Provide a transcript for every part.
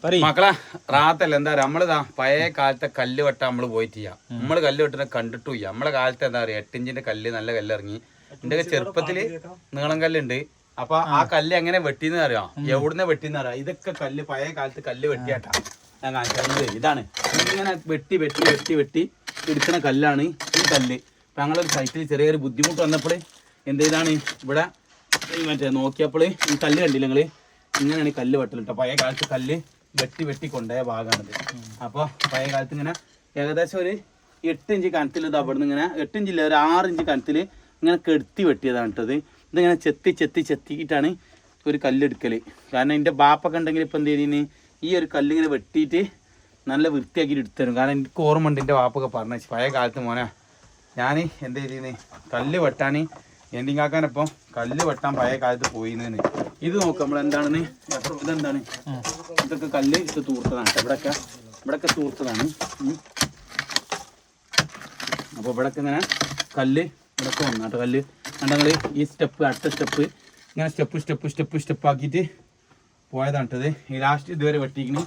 മക്കളെ റാത്തല്ല എന്താ പറയാ നമ്മളിതാ പഴയ കാലത്തെ കല്ല് വെട്ട നമ്മള് പോയിട്ട് ചെയ്യാം. നമ്മള് കല്ല് വെട്ടിനെ കണ്ടിട്ടു ചെയ്യാം. നമ്മളെ കാലത്ത് എന്താ പറയാ 8 ഇഞ്ചിന്റെ കല്ല് നല്ല കല്ലിറങ്ങി. എന്റെ ചെറുപ്പത്തില് നീളം കല്ലുണ്ട്. അപ്പൊ ആ കല്ല് എങ്ങനെ വെട്ടിന്ന് അറിയാം, എവിടുന്ന് വെട്ടിന്ന് അറിയാം. ഇതൊക്കെ കല്ല് പഴയ കാലത്ത് കല്ല് വെട്ടിയാട്ടാ ഞാൻ കാണിച്ചത്. ഇതാണ് ഇങ്ങനെ വെട്ടി വെട്ടി വെട്ടി വെട്ടി എടുക്കുന്ന കല്ലാണ് ഈ കല്ല്. അപ്പൊ ഞങ്ങളൊരു സൈറ്റിൽ ചെറിയൊരു ബുദ്ധിമുട്ട് വന്നപ്പോൾ എന്ത് ചെയ്താണ് ഇവിടെ മറ്റേ നോക്കിയപ്പോൾ ഈ കല്ല് കണ്ടില്ല നിങ്ങള്, ഇങ്ങനെയാണ് ഈ കല്ല് വെട്ടലിട്ടോ. പഴയ കാലത്ത് കല്ല് വെട്ടി വെട്ടി കൊണ്ടുപോയ ഭാഗമാണിത്. അപ്പോൾ പഴയ കാലത്ത് ഇങ്ങനെ ഏകദേശം ഒരു 8 ഇഞ്ച് കനത്തിൽ ഇത് അവിടെ നിന്ന് ഇങ്ങനെ 8 ഇഞ്ചില്ല ഒരു 6 ഇഞ്ച് കനത്തിൽ ഇങ്ങനെ കെടുത്തി വെട്ടിയതാണ് കേട്ടത്. ഇതിങ്ങനെ ചെത്തി ചെത്തി ചെത്തിയിട്ടാണ് ഒരു കല്ലെടുക്കൽ. കാരണം എൻ്റെ ബാപ്പൊക്കെ ഉണ്ടെങ്കിൽ ഇപ്പം എന്ത് ചെയ്യുന്നതിന് ഈ ഒരു കല്ലിങ്ങനെ വെട്ടിയിട്ട് നല്ല വൃത്തിയാക്കിയിട്ട് എടുത്തരും. കാരണം എനിക്ക് ഓർമ്മ ഉണ്ട് എൻ്റെ ബാപ്പൊക്കെ പറഞ്ഞു പഴയ കാലത്ത് മോനെ ഞാൻ എന്ത് ചെയ്തിരുന്നത് കല്ല് വെട്ടാൻ എൻ്റെ കാക്കാനപ്പം കല്ല് വെട്ടാൻ പഴയ കാലത്ത് പോയിന്ന്. ഇത് നോക്കാം നമ്മൾ എന്താണെന്ന്. ഇതെന്താണ്, ഇതൊക്കെ കല്ല് ഇത് തൂർത്തതാണ്. ഇവിടെയൊക്കെ തൂർത്തതാണ്. അപ്പോൾ ഇവിടെയൊക്കെ ഇങ്ങനെ കല്ല് ഇവിടെയൊക്കെ വന്നാട്ടോ കല്ല് കണ്ടങ്ങൾ. ഈ സ്റ്റെപ്പ് അടുത്ത സ്റ്റെപ്പ് ഇങ്ങനെ സ്റ്റെപ്പ് ആക്കിയിട്ട് പോയതാണ് കേട്ടത്. ഈ ലാസ്റ്റ് ഇതുവരെ വെട്ടിക്കണ്.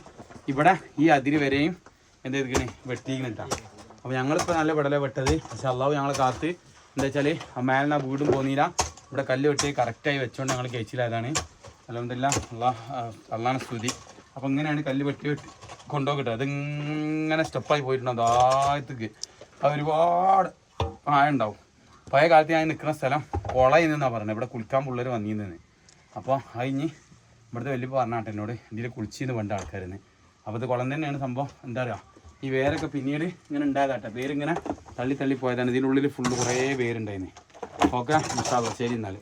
ഇവിടെ ഈ അതിര് വരെയും എന്ത് ചെയ്തിരിക്കണേ വെട്ടിക്കണിട്ടാ. അപ്പോൾ ഞങ്ങളിപ്പോൾ നല്ല വിടല വെട്ടത്. പക്ഷെ അള്ളാഹു ഞങ്ങളെ കാത്ത് എന്താ വെച്ചാൽ മേലെ വീടും പോന്നില്ല. ഇവിടെ കല്ല് വെട്ടി കറക്റ്റായി വെച്ചുകൊണ്ട് ഞങ്ങൾ കഴിച്ചില്ലാതാണ്. അൽഹംദുലില്ലാഹ് അള്ളാഹുവിനെ സ്തുതി. അപ്പോൾ ഇങ്ങനെയാണ് കല്ല് വെട്ടി വെട്ടി കൊണ്ടുപോകട്ടെ. അതിങ്ങനെ സ്റ്റെപ്പായി പോയിട്ടുണ്ടാവും ആദ്യത്തേക്ക്. അത് ഒരുപാട് ആയുണ്ടാവും. പഴയ കാലത്ത് ഞാൻ നിൽക്കുന്ന സ്ഥലം കുളയിൽ നിന്നാണ് പറഞ്ഞത്. ഇവിടെ കുളിക്കാൻ പിള്ളേർ വന്നിരുന്നത്. അപ്പോൾ അതിന് ഇവിടുത്തെ വലിയ പറഞ്ഞാട്ടെ എന്നോട് ഇതിൽ കുളിച്ചിന്ന് വേണ്ട ആൾക്കാരെന്ന്. അപ്പോൾ ഇത് കുളം തന്നെയാണ് സംഭവം. എന്താ പറയുക, ഈ വേരൊക്കെ പിന്നീട് ഇങ്ങനെ ഉണ്ടായതാട്ടെ. പേരിങ്ങനെ തള്ളി തള്ളി പോയതാണ്. ഇതിനുള്ളിൽ ഫുള്ള് കുറേ പേരുണ്ടായിരുന്നു. ഓക്കെ, ശരി എന്നാൽ.